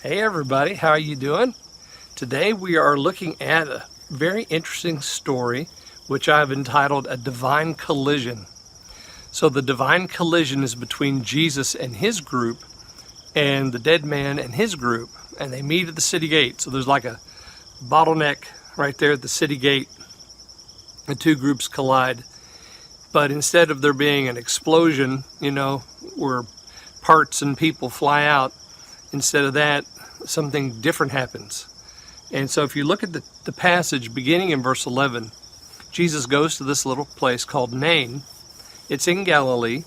Hey everybody, how are you doing? Today we are looking at a very interesting story which I've entitled A Divine Collision. So the divine collision is between Jesus and his group and the dead man and his group, and they meet at the city gate. So there's like a bottleneck right there at the city gate. The two groups collide, but instead of there being an explosion, where parts and people fly out, instead of that, something different happens. And so if you look at the passage beginning in verse 11, Jesus goes to this little place called Nain. It's in Galilee,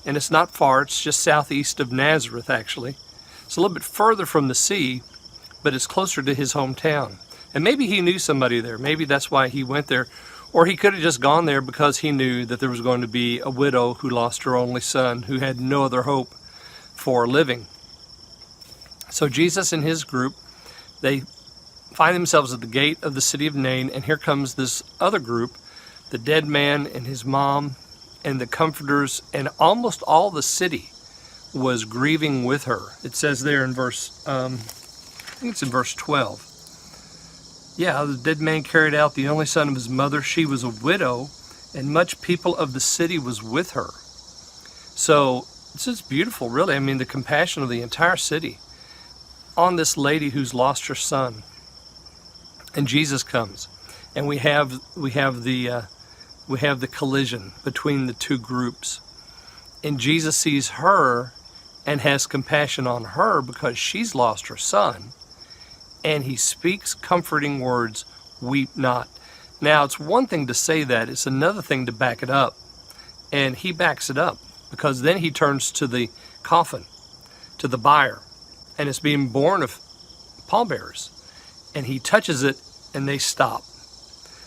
and it's not far. It's just southeast of Nazareth, actually. It's a little bit further from the sea, but it's closer to his hometown. And maybe he knew somebody there. Maybe that's why he went there. Or he could have just gone there because he knew that there was going to be a widow who lost her only son, who had no other hope for living. So Jesus and his group, they find themselves at the gate of the city of Nain, and here comes this other group, the dead man and his mom and the comforters, and almost all the city was grieving with her. It says there in verse, I think it's in verse 12. Yeah, the dead man carried out the only son of his mother. She was a widow, and much people of the city was with her. So this is beautiful, really. I mean, the compassion of the entire city on this lady who's lost her son. And Jesus comes, and we have the collision between the two groups. And Jesus sees her and has compassion on her because she's lost her son. And he speaks comforting words, "Weep not." Now, it's one thing to say that, it's another thing to back it up. And he backs it up because then he turns to the coffin, to the bier, and it's being borne of pallbearers. And he touches it, and they stop.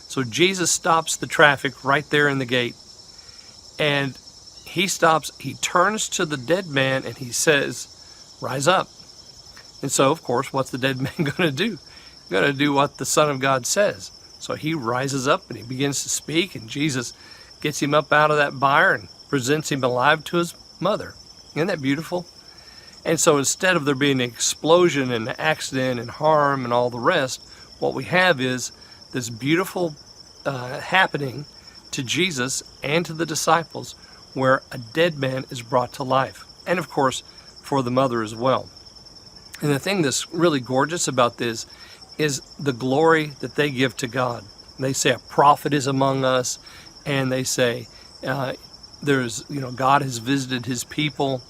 So Jesus stops the traffic right there in the gate. And he stops, he turns to the dead man, and he says, "Rise up." And so, of course, what's the dead man going to do? He's going to do what the Son of God says. So he rises up, and he begins to speak, and Jesus gets him up out of that bier and presents him alive to his mother. Isn't that beautiful? And so instead of there being an explosion and an accident and harm and all the rest, what we have is this beautiful happening to Jesus and to the disciples where a dead man is brought to life. And of course, for the mother as well. And the thing that's really gorgeous about this is the glory that they give to God. They say a prophet is among us, and they say God has visited his people.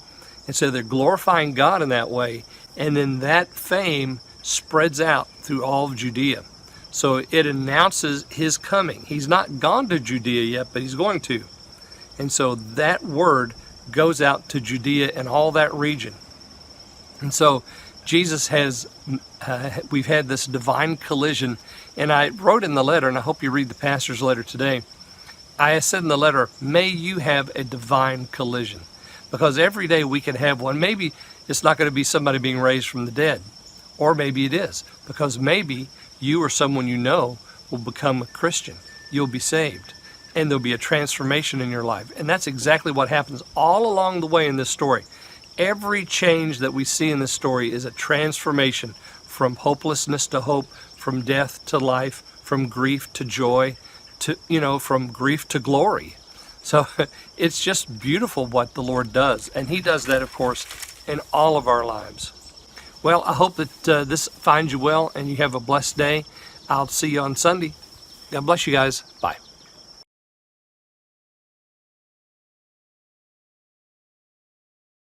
And so they're glorifying God in that way. And then that fame spreads out through all of Judea. So it announces his coming. He's not gone to Judea yet, but he's going to. And so that word goes out to Judea and all that region. And so Jesus we've had this divine collision. And I wrote in the letter, and I hope you read the pastor's letter today, I said in the letter, may you have a divine collision. Because every day we can have one. Maybe it's not going to be somebody being raised from the dead. Or maybe it is. Because maybe you or someone you know will become a Christian. You'll be saved. And there'll be a transformation in your life. And that's exactly what happens all along the way in this story. Every change that we see in this story is a transformation from hopelessness to hope, from death to life, from grief to joy, from grief to glory. So it's just beautiful what the Lord does. And he does that, of course, in all of our lives. Well, I hope that this finds you well and you have a blessed day. I'll see you on Sunday. God bless you guys. Bye.